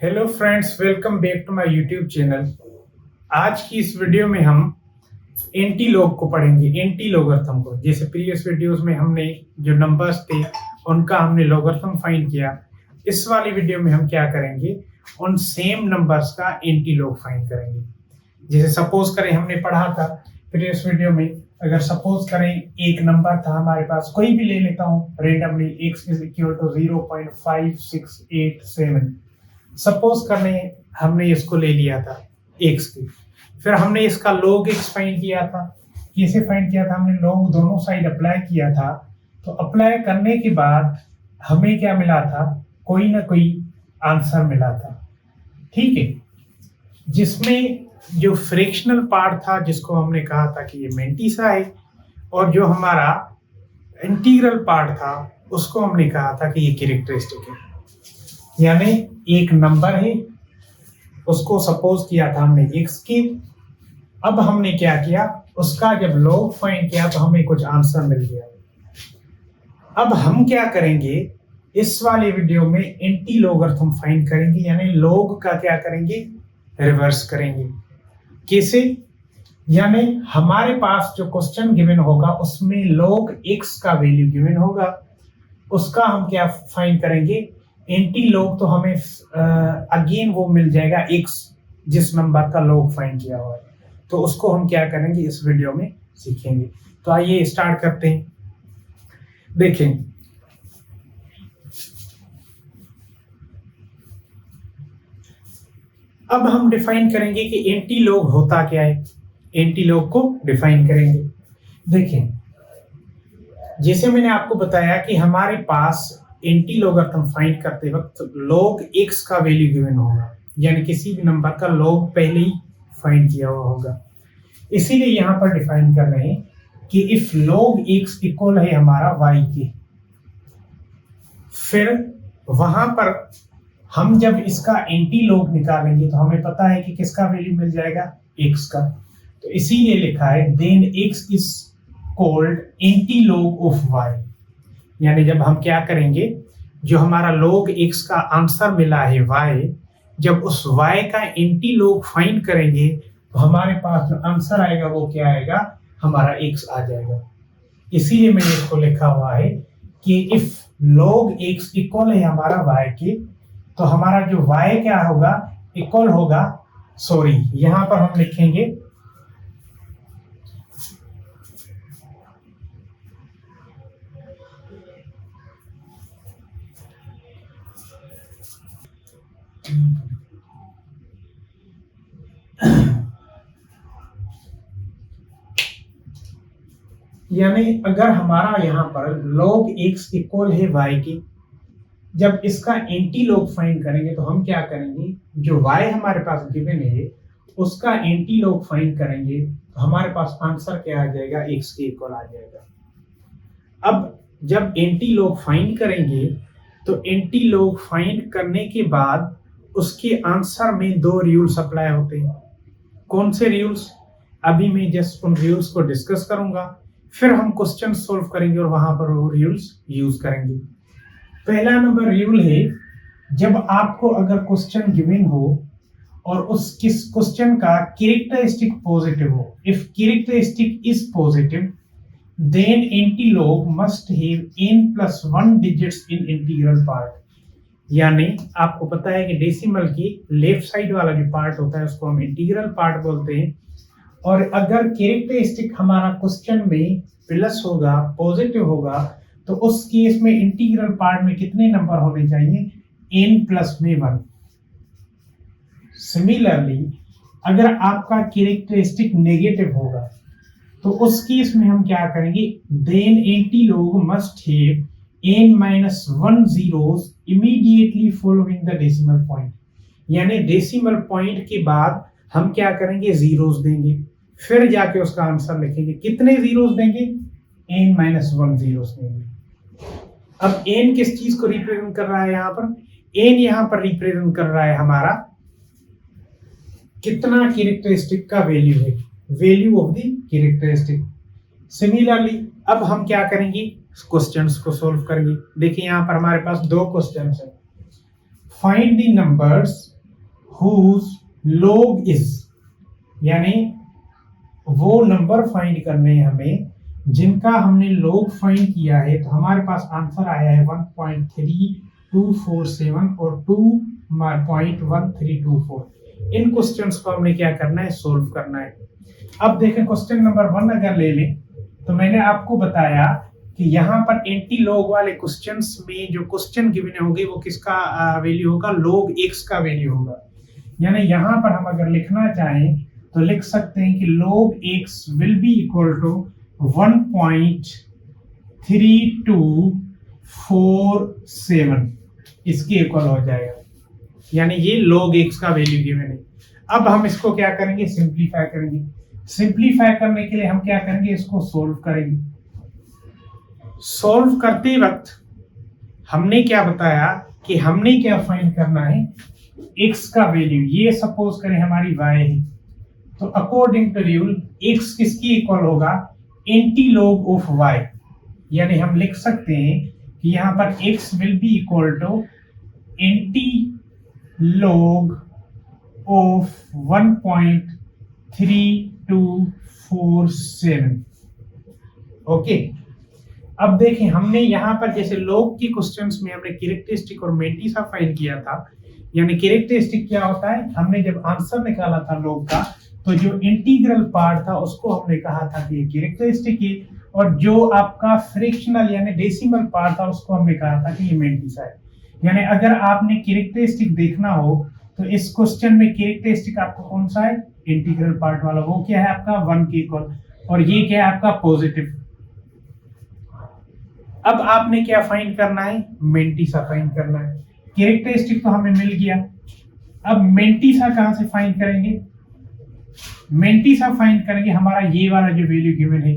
Hello friends, welcome back to my YouTube channel. आज की इस वीडियो में हम एंटी लॉग को पढ़ेंगे, एंटी लॉगरिथम को। जैसे प्रीवियस वीडियोस में हमने जो नंबर्स थे उनका हमने लॉगरिथम फाइंड किया, इस वाली वीडियो में हम क्या करेंगे, उन सेम नंबर्स का एंटी लॉग फाइंड करेंगे। जैसे सपोज करें, हमने पढ़ा था प्रीवियस वीडियो में, अगर सपोज करें एक नंबर था हमारे पास, कोई भी ले लेता हूँ randomly, x is equal to 0.5687। Suppose करने हमने इसको ले लिया था x की, फिर हमने इसका log x फाइंड किया था। कैसे फाइंड किया था? हमने log दोनों साइड अप्लाई किया था। तो अप्लाई करने के बाद हमें क्या मिला था? कोई ना कोई आंसर मिला था, ठीक है, जिसमें जो फ्रैक्शनल पार्ट था, जिसको हमने कहा था कि ये मेंटिसा है, और जो हमारा इंटीग्रल पार्ट था उसको हमने कहा था कि ये कैरेक्टरिस्टिक है। यानी एक नंबर है, उसको सपोज किया था हमने x की। अब हमने क्या किया, उसका जब log फाइंड किया तो हमें कुछ आंसर मिल गया। अब हम क्या करेंगे, इस वाले वीडियो में एंटी लॉगरिथम फाइंड करेंगे, यानी log का क्या करेंगे, रिवर्स करेंगे। कैसे? यानी हमारे पास जो क्वेश्चन गिवन होगा उसमें log x का वैल्यू गिवन होगा, उसका हम क्या फाइंड करेंगे, एंटी लॉग। तो हमें अगेन वो मिल जाएगा x, जिस नंबर का log फाइंड किया हुआ है। तो उसको हम क्या करेंगे, इस वीडियो में सीखेंगे। तो आइए स्टार्ट करते हैं। देखें, अब हम डिफाइन करेंगे कि एंटी लॉग होता क्या है। एंटी लॉग को डिफाइन करेंगे। देखें, जैसे मैंने आपको बताया कि हमारे पास एंटी लॉगरिथम फाइंड करते वक्त log x का वैल्यू गिवन होगा, यानी किसी भी नंबर का log पहले ही फाइंड किया हुआ होगा। इसीलिए यहां पर डिफाइन कर रहे हैं कि इफ log x इक्वल है हमारा y के, फिर वहां पर हम जब इसका एंटी लॉग निकालेंगे तो हमें पता है कि किसका वैल्यू मिल जाएगा, x का। तो इसीलिए लिखा है then x is called anti log of y। यानी जब हम क्या करेंगे, जो हमारा log x का आंसर मिला है y, जब उस y का एंटी लॉग फाइंड करेंगे तो हमारे पास जो आंसर आएगा वो क्या आएगा, हमारा x आ जाएगा। इसीलिए मैंने इसको लिखा हुआ है कि इफ log x इक्वल है हमारा y के, तो हमारा जो y क्या होगा, इक्वल होगा, सॉरी यहां पर हम लिखेंगे यानी अगर हमारा यहाँ पर log x इक्वल है y के, जब इसका एंटी लॉग फाइंड करेंगे तो हम क्या करेंगे, जो y हमारे पास गिवन है उसका एंटी लॉग फाइंड करेंगे तो हमारे पास आंसर क्या आ जाएगा, x के इक्वल आ जाएगा। अब जब एंटी लॉग फाइंड करेंगे तो एंटी लॉग फाइंड करने के बाद उसके आंसर में दो रूल्स अप्लाई होते हैं। कौन से रूल्स? अभी मैं जस्ट उन रूल्स को डिस्कस करूंगा, फिर हम क्वेश्चन सॉल्व करेंगे और वहां पर वो रूल्स यूज करेंगे। पहला नंबर रूल है, जब आपको अगर क्वेश्चन गिवन हो और उस किस क्वेश्चन का कैरेक्टरिस्टिक पॉजिटिव हो, if characteristic is positive then anti log must have n+1 digits in integral part. यानी आपको पता है कि डेसिमल की लेफ्ट साइड वाला जो पार्ट होता है उसको हम इंटीग्रल पार्ट बोलते हैं। और अगर कैरेक्टरिस्टिक हमारा क्वेश्चन में प्लस होगा, पॉजिटिव होगा, तो उस केस में इंटीग्रल पार्ट में कितने नंबर होने चाहिए, n+1। सिमिलरली अगर आपका कैरेक्टरिस्टिक नेगेटिव होगा तो उस केस में हम क्या करेंगे, then anti log must have n-1 zeros immediately following the decimal point। यानी डेसिमल पॉइंट के बाद हम क्या करेंगे, जीरोस देंगे, फिर जाके उसका आंसर लिखेंगे। कितने जीरोस देंगे, n-1 जीरोस देंगे। अब n किस चीज को रिप्रेजेंट कर रहा है, यहां पर n यहां पर रिप्रेजेंट कर रहा है हमारा कितना कैरेक्टरिस्टिक का वैल्यू है, value of the characteristic. Similarly अब हम क्या करेंगे, क्वेश्चंस को सॉल्व करेंगे। देखिए यहाँ पर हमारे पास दो क्वेश्चंस हैं। Find the numbers whose log is, यानी वो नंबर फाइंड करने हैं हमें जिनका हमने log फाइंड किया है। तो हमारे पास आंसर आया है 1.3247 और 2.1324। इन क्वेश्चंस को हमने क्या करना है, सोल्व करना है। अब देखें क्वेश्चन नंबर 1 अगर ले लें तो मैंने आपको बताया कि यहाँ पर एंटी लॉग वाले क्वेश्चंस में जो क्वेश्चन गिवन होंगे वो किसका वैल्यू होगा, log x का वैल्यू होगा। यानी यहाँ पर हम अगर लिखना चाहें तो लिख सकते हैं कि log x will be equal to 1.3247 इसके इक्वल हो जाएगा। यानी ये log x का वैल्यू गिवन है। अब हम इसको क्या करेंगे, सिंप्लीफाई करेंगे। सिंप्लीफाई करने के लिए हम क्या करेंगे, इसको सोल्व करेंगे। सोल्व करते वक्त हमने क्या बताया कि हमने क्या फाइंड करना है, x का वैल्यू। ये सपोज करें हमारी y है, तो अकॉर्डिंग टू रूल x किसकी इक्वल होगा, एंटी लॉग ऑफ y। यानी हम लिख सकते हैं कि यहाँ पर x will be equal to anti log of 1.3247। Okay, अब देखें हमने यहाँ पर जैसे log की क्वेश्चंस में हमने कैरेक्टरिस्टिक और मेंटिसा फाइंड किया था। यानी कैरेक्टरिस्टिक क्या होता है, हमने जब आंसर निकाला था log का तो जो इंटीग्रल पार्ट था उसको हमने कहा था कि ये कैरेक्टरिस्टिक है, और जो आपका फ्रैक्शनल यानी डेसिमल पार्ट था उसको हमने कहा था कि ये मेंटिसा है। यानी अगर आपने कैरेक्टरिस्टिक देखना हो तो इस क्वेश्चन में कैरेक्टरिस्टिक आपको कौन सा है, इंटीग्रल पार्ट वाला। वो क्या है आपका 1 के इक्वल, और ये क्या है आपका पॉजिटिव। अब आपने क्या फाइंड करना है, मेंटिसा फाइंड करना है। कैरेक्टरिस्टिक तो हमें मिल गया, अब मेंटिसा कहां से फाइंड करेंगे, मेंटिसा फाइंड करेंगे हमारा ये वाला जो वैल्यू गिवन है,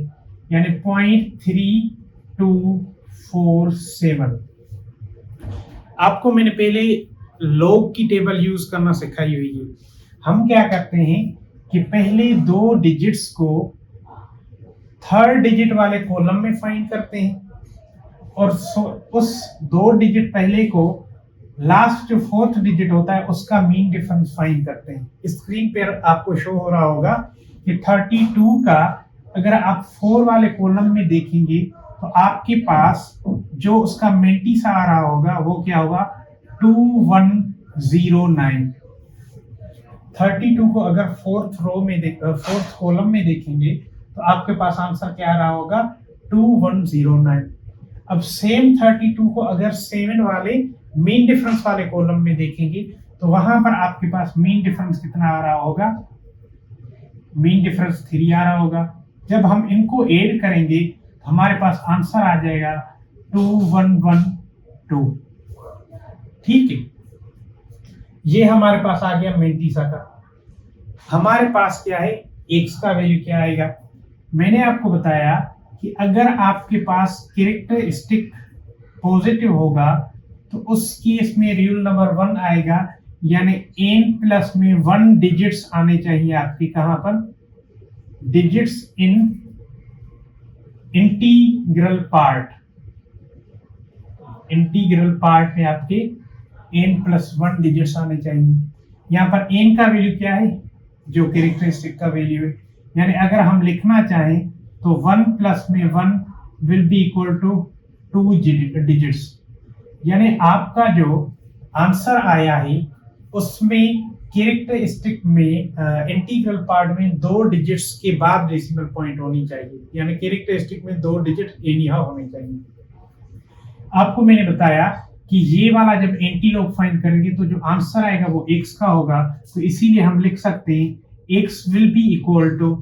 यानी 0.3247। आपको मैंने पहले log की टेबल यूज करना सिखाई हुई है। हम क्या करते हैं कि पहले 2 डिजिट्स को थर्ड डिजिट वाले कॉलम में फाइंड करते हैं, और उस 2 डिजिट पहले को लास्ट जो 4th डिजिट होता है उसका मीन डिफरेंस फाइंड करते हैं। स्क्रीन पर आपको शो हो रहा होगा कि 32 का अगर आप 4 वाले कॉलम में देखेंगे तो आपके पास जो उसका मेंटिसा आ रहा होगा वो क्या होगा, 2109। 32 को अगर 4th रो में 4th कॉलम में देखेंगे तो आपके पास आंसर क्या आ रहा होगा, 2109। अब सेम 32 को अगर 7 वाले मीन डिफरेंस वाले कॉलम में देखेंगे तो वहां पर आपके पास मीन डिफरेंस कितना आ रहा होगा, मीन डिफरेंस 3 आ रहा होगा। जब हम इनको ऐड करेंगे तो हमारे पास आंसर आ जाएगा 2112। ठीक है, ये हमारे पास आ गया मेंटिसा का। हमारे पास क्या है, x का वैल्यू क्या आएगा। मैंने आपको बताया कि अगर आपके पास कैरेक्टरिस्टिक पॉजिटिव होगा तो उस केस में रूल नंबर 1 आएगा, यानी n प्लस में 1 डिजिट्स आने चाहिए आपके कहां पर, digits in integral part. Integral part में आपके n प्लस 1 डिजिट्स आने चाहिए। यहाँ पर n का वैल्यू क्या है, जो कैरेक्टरिस्टिक का वैल्यू है। यानी अगर हम लिखना चाहें तो 1 प्लस में 1 will be equal to 2 digits. यानी आपका जो आंसर आया है उसमें कैरेक्टरिस्टिक में इंटीग्रल पार्ट में 2 डिजिट्स के बाद डेसिमल पॉइंट होनी चाहिए। यानी कैरेक्टरिस्टिक में 2 डिजिट एनिहाउ होने चाहिए। आपको मैंने बताया कि ये वाला जब एंटी लॉग फाइंड करेंगे तो जो आंसर आएगा वो x का होगा, तो इसीलिए हम लिख सकते हैं x will be equal to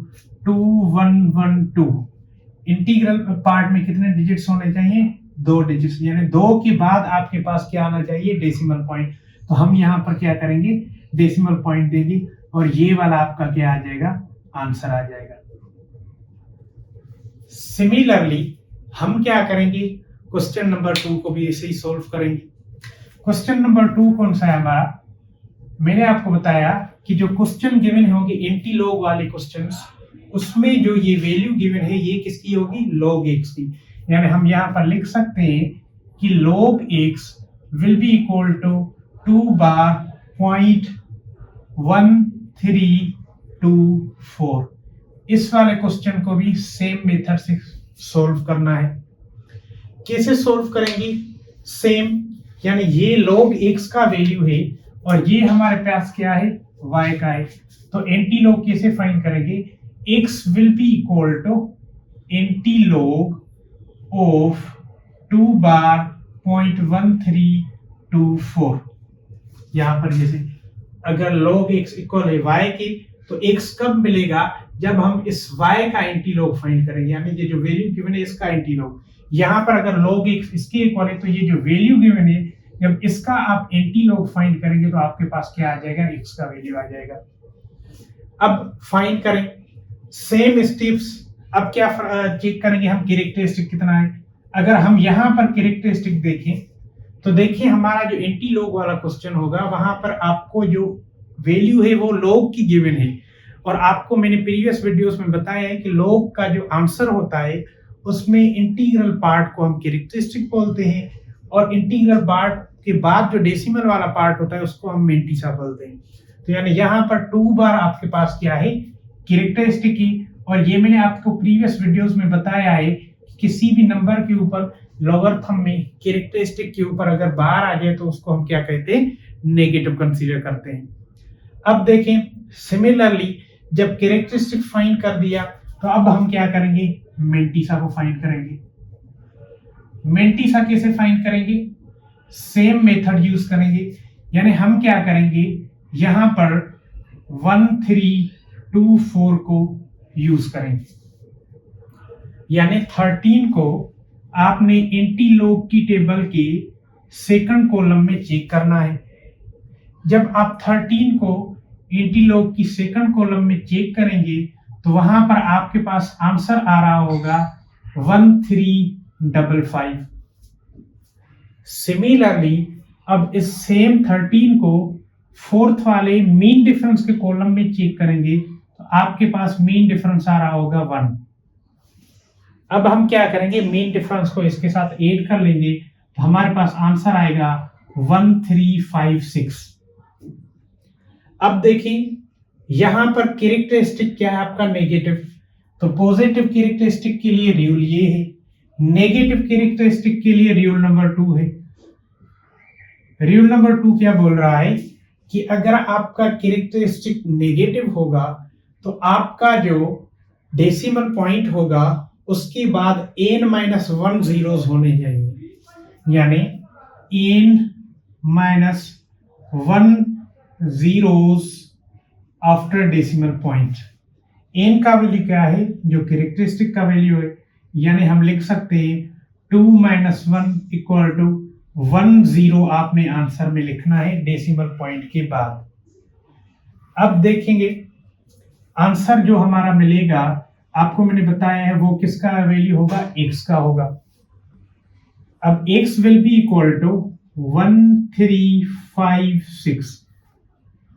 2112। Integral part में कितने डिजिट्स होने चाहिए, 2 डिजिट्स। यानी 2 के बाद आपके पास क्या आना चाहिए, डेसिमल पॉइंट। तो हम यहाँ पर क्या करेंगे, डेसिमल पॉइंट देंगे और ये वाला आपका क्या आ जाएगा, आंसर आ जाएगा। सिमिलरली हम क्या करेंगे, क्वेश्चन नंबर 2 को भी ऐसे ही सोल्व करेंगे। क्वेश्चन नंबर 2 कौन सा है हमारा, मैंने आपको बताया कि जो क्वेश्चन गिवन होंगे एंटी लॉग वाले क्वेश्चंस, उसमें जो ये वैल्यू गिवन है ये किसकी होगी, log x की। यानी हम यहाँ पर लिख सकते हैं कि log x will be equal to 2 bar 0.1324। इस वाले क्वेश्चन को भी सेम मेथड से सोल्व करना है। कैसे सोल्व करेंगे? सेम, यानी ये log x का वैल्यू है और ये हमारे पास क्या है, y का है। तो एंटी लॉग कैसे फाइंड करेंगे? x will be equal to anti log of 2 bar 0.1324। यहाँ पर जैसे अगर log x इक्वल है y के, तो x कब मिलेगा? जब हम इस y का एंटी लॉग फाइंड करेंगे, यानी ये जो वैल्यू गिवन है इसका एंटी लॉग। यहाँ पर अगर log x इसके इक्वल है, तो ये जो वैल्यू गिवन है, जब इसका आप एंटी लॉग फाइंड करेंगे तो आपके पास क्या आ जाएगा? x का वैल्यू आ जाएगा। अब फाइंड करें सेम स्टेप्स। अब क्या चेक करेंगे हम? कैरेक्टरिस्टिक कितना है। अगर हम यहाँ पर कैरेक्टरिस्टिक देखें तो देखिए हमारा जो एंटी लॉग वाला क्वेश्चन होगा, वहां पर आपको जो वैल्यू है वो log की गिवन है। और आपको मैंने प्रीवियस वीडियोस में बताया है कि log का जो आंसर होता है उसमें इंटीग्रल पार्ट को हम कैरेक्टरिस्टिक बोलते हैं, और इंटीग्रल पार्ट के बाद जो डेसिमल वाला पार्ट होता है उसको हम मेंटिसा बोलते हैं। तो यानी यहाँ पर 2 बार आपके पास क्या है? कैरेक्टरिस्टिक की। और ये मैंने आपको प्रीवियस वीडियोस में बताया है कि किसी भी नंबर के ऊपर लॉगरिथम में कैरेक्टरिस्टिक के ऊपर अगर बार आ जाए तो उसको हम क्या कहते हैं? नेगेटिव कंसीडर करते हैं। अब देखें सिमिलरली जब कैरेक्टरिस्टिक फाइंड कर दिया तो अब हम क्या करेंगे? मेंटिसा को फाइंड करेंगे। मेंटिसा कैसे फाइंड करेंगे? सेम मेथड यूज करेंगे। यानी हम क्या करेंगे? यहां पर 1324 को यूज करेंगे। यानी 13 को आपने एंटी लॉग की टेबल के सेकंड कॉलम में चेक करना है। जब आप 13 को एंटी लॉग की सेकंड कॉलम में चेक करेंगे तो वहां पर आपके पास आंसर आ रहा होगा 1355। सिमिलरली अब इस सेम 13 को फोर्थ वाले मीन डिफरेंस के कॉलम में चेक करेंगे तो आपके पास मीन डिफरेंस आ रहा होगा 1। अब हम क्या करेंगे? मीन डिफरेंस को इसके साथ ऐड कर लेंगे तो हमारे पास आंसर आएगा 1356। अब देखिए यहां पर कैरेक्टरिस्टिक क्या है आपका? नेगेटिव। तो पॉजिटिव कैरेक्टरिस्टिक के लिए रूल ये है, नेगेटिव कैरेक्टरिस्टिक के लिए रूल नंबर 2 है। रूल नंबर 2 क्या बोल रहा है कि अगर आपका कैरेक्टरिस्टिक नेगेटिव होगा तो आपका जो डेसिमल पॉइंट होगा उसके बाद n-1 जीरोस होने चाहिए, यानी n-1 zeros after decimal point. n का वैल्यू क्या है? जो कैरेक्टरिस्टिक का वैल्यू है। यानी हम लिख सकते हैं 2 - 1 इक्वल टू 1 0 आपने आंसर में लिखना है डेसिमल पॉइंट के बाद। अब देखेंगे आंसर जो हमारा मिलेगा, आपको मैंने बताया है वो किसका वैल्यू होगा? x का होगा। अब x will be equal to 1356।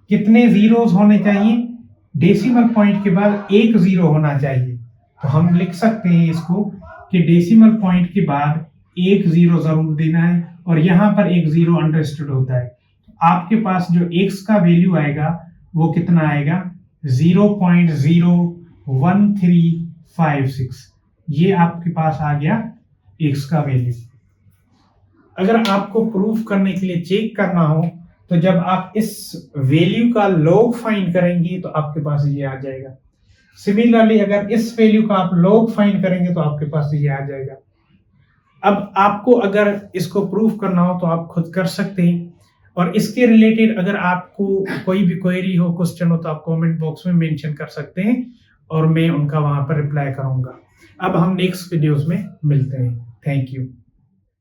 कितने जीरोस होने चाहिए? डेसिमल पॉइंट के बाद 1 0 होना चाहिए। तो हम लिख सकते हैं इसको कि डेसिमल पॉइंट के बाद 1 0 जरूर देना है, और यहां पर 1 0 अंडरस्टूड होता है। तो आपके पास जो x का वैल्यू आएगा वो कितना आएगा? 0.01356। ये आपके पास आ गया x का वैल्यू। अगर आपको प्रूफ करने के लिए चेक करना हो तो जब आप इस वैल्यू का log फाइंड करेंगे तो आपके पास ये आ जाएगा। सिमिलरली अगर इस वैल्यू का आप log फाइंड करेंगे तो आपके पास ये आ जाएगा। अब आपको अगर इसको प्रूफ करना हो तो आप खुद कर सकते हैं, और इसके रिलेटेड अगर आपको कोई भी क्वेरी हो, क्वेश्चन हो, तो आप कमेंट बॉक्स में मेंशन कर सकते हैं और मैं उनका वहां पर रिप्लाई करूंगा। अब हम नेक्स्ट वीडियोस में मिलते हैं। Thank you.